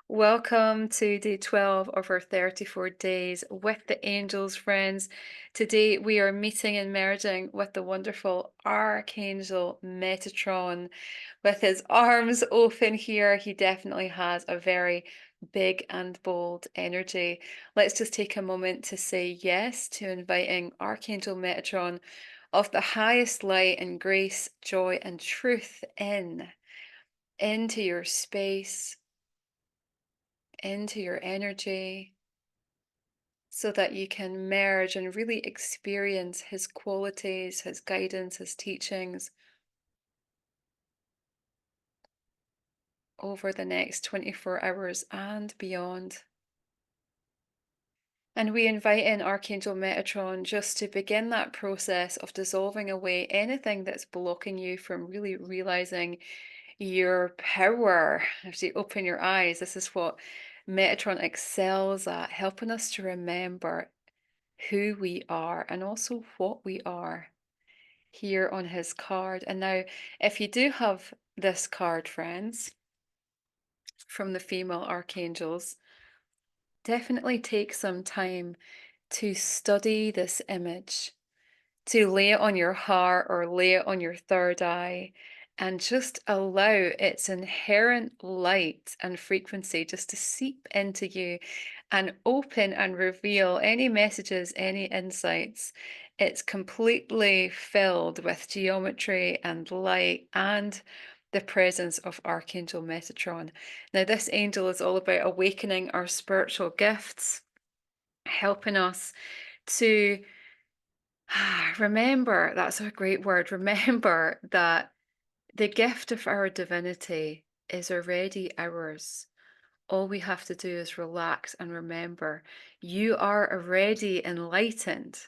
Welcome to day 12 of our 34 days with the angels, friends. Today we are meeting and merging with the wonderful Archangel Metatron. With his arms open here, he definitely has a very big and bold energy. Let's just take a moment to say yes to inviting Archangel Metatron of the highest light and grace, joy, and truth into your space, into your energy, so that you can merge and really experience his qualities, his guidance, his teachings over the next 24 hours and beyond. And we invite in Archangel Metatron just to begin that process of dissolving away anything that's blocking you from really realizing your power. As you open your eyes, this is what Metatron excels at, helping us to remember who we are and also what we are here on his card. And now, if you do have this card, friends, from the female archangels, definitely take some time to study this image, to lay it on your heart or lay it on your third eye, and just allow its inherent light and frequency just to seep into you and open and reveal any messages, any insights. It's completely filled with geometry and light and the presence of Archangel Metatron. Now, this angel is all about awakening our spiritual gifts, helping us to remember, that's a great word. Remember that the gift of our divinity is already ours. All we have to do is relax and remember you are already enlightened.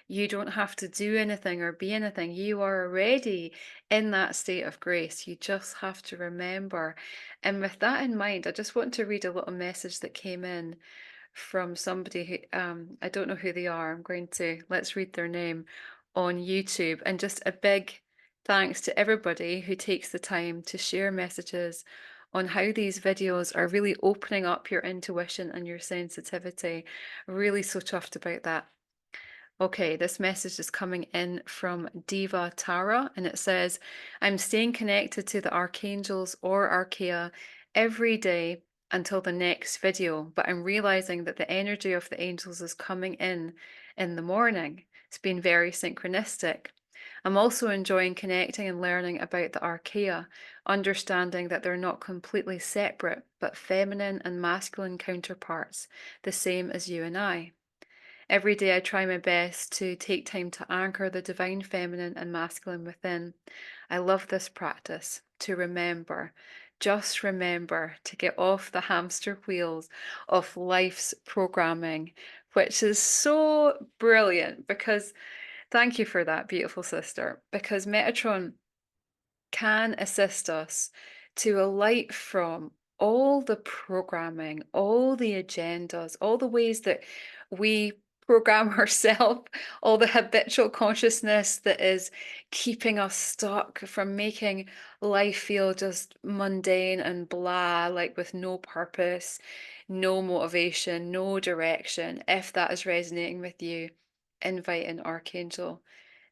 You don't have to do anything or be anything. You are already in that state of grace. You just have to remember. And with that in mind, I just want to read a little message that came in from somebody who I don't know who they are. I'm going to let's read their name on YouTube. And just a big thanks to everybody who takes the time to share messages on how these videos are really opening up your intuition and your sensitivity. Really so chuffed about that. Okay, this message is coming in from Diva Tara, and it says, I'm staying connected to the archangels or Archeia every day until the next video, but I'm realizing that the energy of the angels is coming in the morning. It's been very synchronistic. I'm also enjoying connecting and learning about the Archeia, understanding that they're not completely separate, but feminine and masculine counterparts, the same as you and I. Every day I try my best to take time to anchor the divine feminine and masculine within. I love this practice to remember, just remember to get off the hamster wheels of life's programming, which is so brilliant because thank you for that, beautiful sister, because Metatron can assist us to alight from all the programming, all the agendas, all the ways that we program ourselves, all the habitual consciousness that is keeping us stuck from making life feel just mundane and blah, like with no purpose, no motivation, no direction. If that is resonating with you, invite an archangel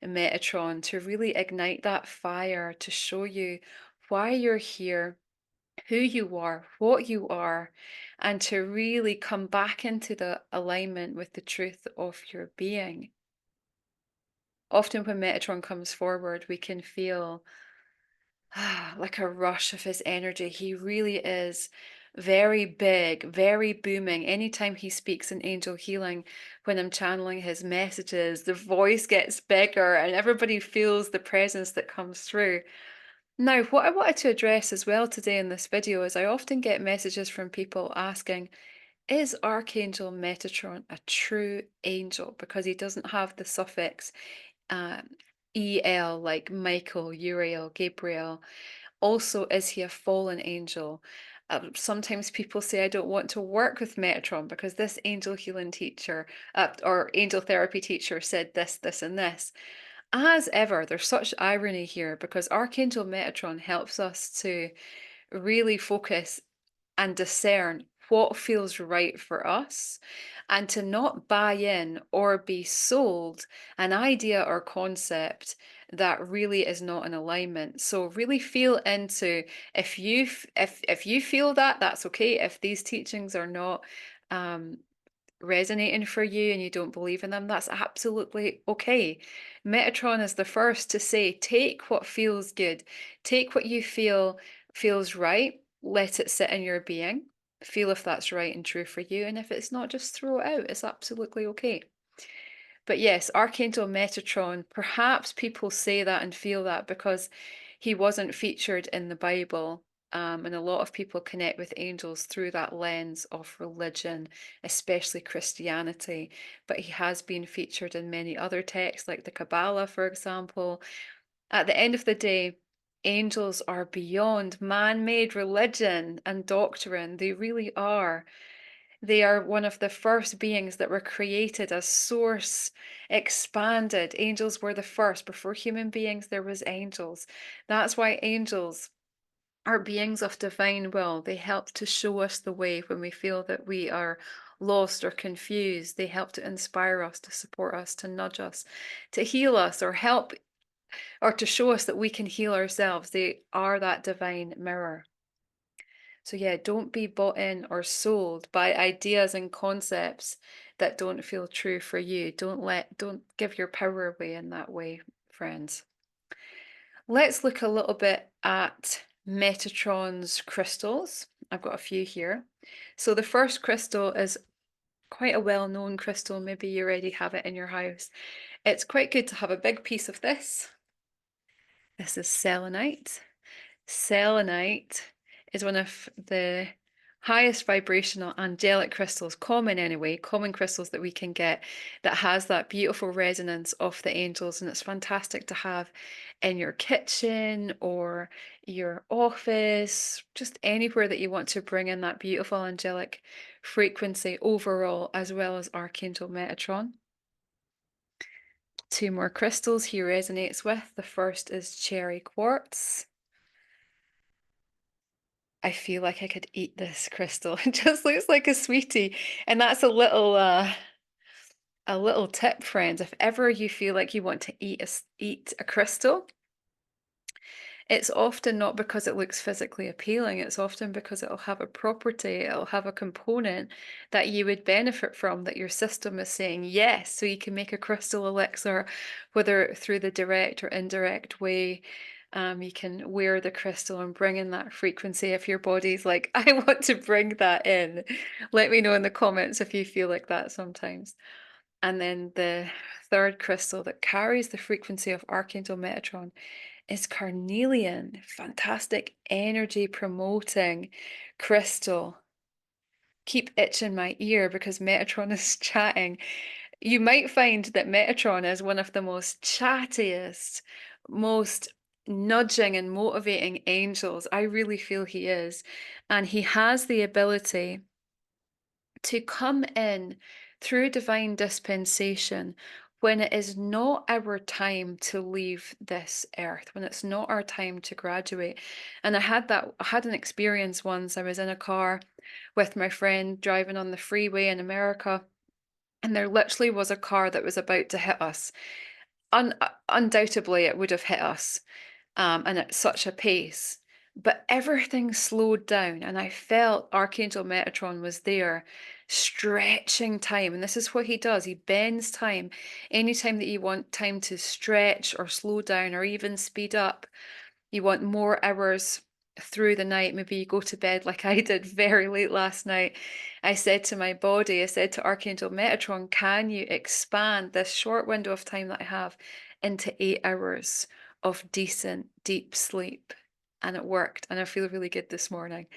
Metatron to really ignite that fire to show you why you're here, who you are, what you are, and to really come back into the alignment with the truth of your being. Often, when Metatron comes forward, we can feel like a rush of his energy. He really is very big, very booming. Anytime he speaks in angel healing, when I'm channeling his messages, the voice gets bigger and everybody feels the presence that comes through. Now, what I wanted to address as well today in this video is I often get messages from people asking, is Archangel Metatron a true angel? Because he doesn't have the suffix um, EL like Michael, Uriel, Gabriel. Also, is he a fallen angel? Sometimes people say, I don't want to work with Metatron because this angel healing teacher or angel therapy teacher said this, this, and this. As ever, there's such irony here because Archangel Metatron helps us to really focus and discern what feels right for us, and to not buy in or be sold an idea or concept that really is not in alignment. So really feel into, if you feel that, that's okay. If these teachings are not um resonating for you and you don't believe in them, that's absolutely okay. Metatron is the first to say, take what feels good, take what you feel feels right, let it sit in your being, feel if that's right and true for you. And if it's not, just throw it out. It's absolutely okay. But yes, Archangel Metatron, perhaps people say that and feel that because he wasn't featured in the Bible. And a lot of people connect with angels through that lens of religion, especially Christianity. But he has been featured in many other texts, like the Kabbalah, for example. At the end of the day, angels are beyond man made religion and doctrine. They really are. They are one of the first beings that were created as source expanded. Angels were the first. Before human beings, there was angels. That's why angels are beings of divine will. They help to show us the way when we feel that we are lost or confused. They help to inspire us, to support us, to nudge us, to heal us, or help, or to show us that we can heal ourselves. They are that divine mirror. So yeah, don't be bought in or sold by ideas and concepts that don't feel true for you. Don't give your power away in that way, friends. Let's look a little bit at Metatron's crystals. I've got a few here. So the first crystal is quite a well-known crystal. Maybe you already have it in your house. It's quite good to have a big piece of this. This is selenite. Selenite is one of the highest vibrational angelic crystals, common anyway, common crystals that we can get, that has that beautiful resonance of the angels. And it's fantastic to have in your kitchen or your office, just anywhere that you want to bring in that beautiful angelic frequency overall, as well as Archangel Metatron. Two more crystals he resonates with. The first is cherry quartz. I feel like I could eat this crystal. It just looks like a sweetie. And that's a little tip, friends. If ever you feel like you want to eat a crystal, it's often not because it looks physically appealing. It's often because it'll have a property, it'll have a component that you would benefit from, that your system is saying yes. So you can make a crystal elixir, whether through the direct or indirect way. You can wear the crystal and bring in that frequency if your body's like, I want to bring that in. Let me know in the comments if you feel like that sometimes. And then the third crystal that carries the frequency of Archangel Metatron is carnelian. Fantastic energy promoting crystal. Keep itching my ear because Metatron is chatting. You might find that Metatron is one of the most chattiest, most nudging and motivating angels. I really feel he is. And he has the ability to come in through divine dispensation when it is not our time to leave this earth, when it's not our time to graduate. And I had an experience once. I was in a car with my friend driving on the freeway in America, and there literally was a car that was about to hit us. Undoubtedly, it would have hit us, and at such a pace. But everything slowed down, and I felt Archangel Metatron was there, stretching time. And this is what he does, he bends time. Anytime that you want time to stretch or slow down or even speed up, you want more hours through the night, maybe you go to bed like I did very late last night. I said to my body, I said to Archangel Metatron, can you expand this short window of time that I have into 8 hours of decent, deep sleep? And it worked, and I feel really good this morning.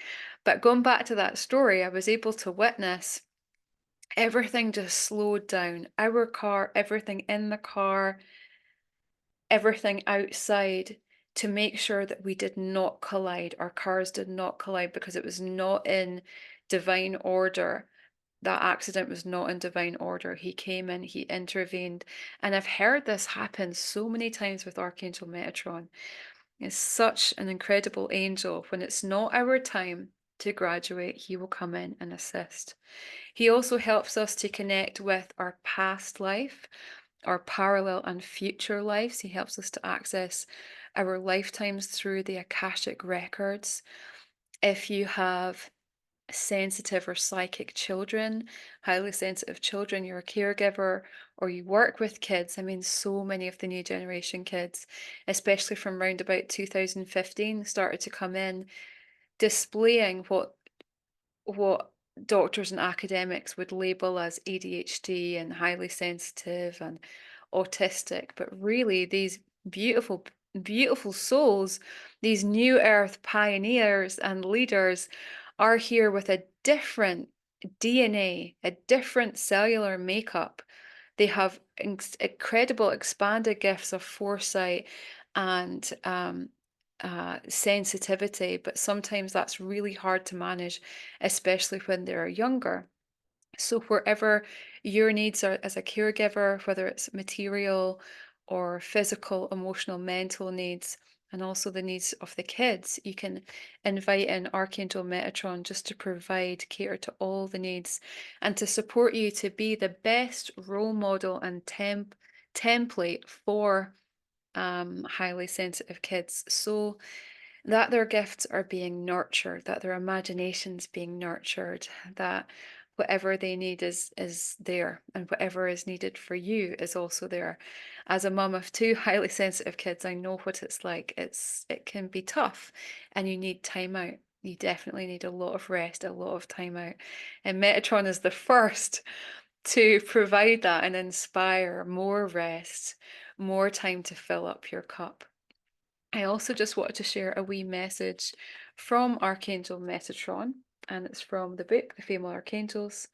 But going back to that story, I was able to witness everything just slowed down. Our car, everything in the car, everything outside, to make sure that we did not collide. Our cars did not collide because it was not in divine order. That accident was not in divine order. He came in, he intervened. And I've heard this happen so many times with Archangel Metatron. It's such an incredible angel. When it's not our time, to graduate, he will come in and assist. He also helps us to connect with our past life, our parallel and future lives. He helps us to access our lifetimes through the Akashic records. If you have sensitive or psychic children, highly sensitive children, you're a caregiver, or you work with kids. I mean, so many of the new generation kids, especially from round about 2015, started to come in displaying what doctors and academics would label as ADHD and highly sensitive and autistic, but really these beautiful, beautiful souls, these new earth pioneers and leaders, are here with a different DNA, a different cellular makeup. They have incredible expanded gifts of foresight and sensitivity, but sometimes that's really hard to manage, especially when they're younger. So, wherever your needs are as a caregiver, whether it's material or physical, emotional, mental needs, and also the needs of the kids, you can invite in Archangel Metatron just to provide, cater to all the needs, and to support you to be the best role model and template for highly sensitive kids, so that their gifts are being nurtured, that their imagination's being nurtured, that whatever they need is there, and whatever is needed for you is also there. As a mum of two highly sensitive kids, I know what it's like. It can be tough, and you need time out. You definitely need a lot of rest, a lot of time out. And Metatron is the first to provide that and inspire more rest, more time to fill up your cup. I also just wanted to share a wee message from Archangel Metatron, and it's from the book, The Female Archangels.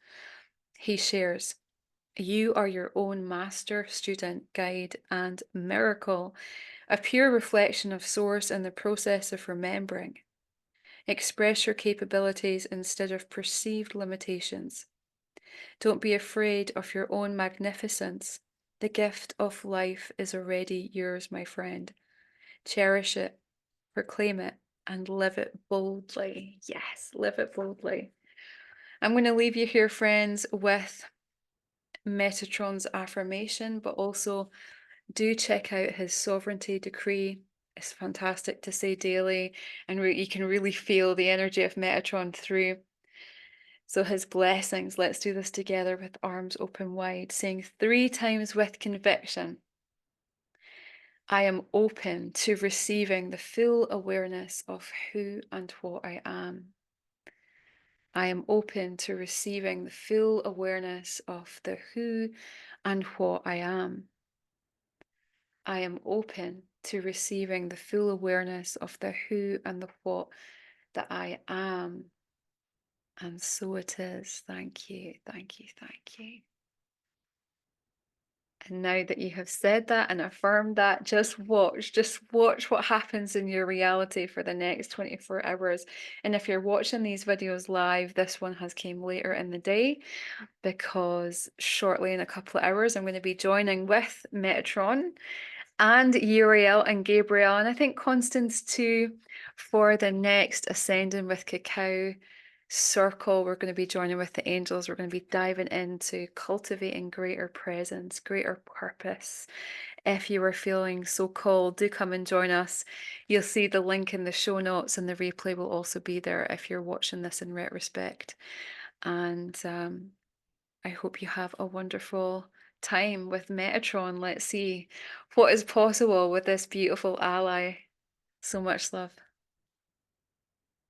He shares, "You are your own master, student, guide, and miracle, a pure reflection of Source in the process of remembering. Express your capabilities instead of perceived limitations. Don't be afraid of your own magnificence. The gift of life is already yours, my friend. Cherish it, proclaim it, and live it boldly." Yes, live it boldly. I'm going to leave you here, friends, with Metatron's affirmation, but also do check out his sovereignty decree. It's fantastic to say daily, and you can really feel the energy of Metatron through. So his blessings, let's do this together with arms open wide, saying 3 times with conviction, "I am open to receiving the full awareness of who and what I am. I am open to receiving the full awareness of the who and what I am. I am open to receiving the full awareness of the who and the what that I am." And so it is. Thank you, thank you, thank you. And now that you have said that and affirmed that, just watch what happens in your reality for the next 24 hours. And if you're watching these videos live, this one has came later in the day, because shortly in a couple of hours, I'm going to be joining with Metatron and Uriel and Gabriel, and I think Constance too, for the next Ascending with Cacao circle. We're going to be joining with the angels. We're going to be diving into cultivating greater presence, greater purpose. If you are feeling so called, do come and join us. You'll see the link in the show notes, and the replay will also be there if you're watching this in retrospect. And I hope you have a wonderful time with Metatron. Let's see what is possible with this beautiful ally. So much love.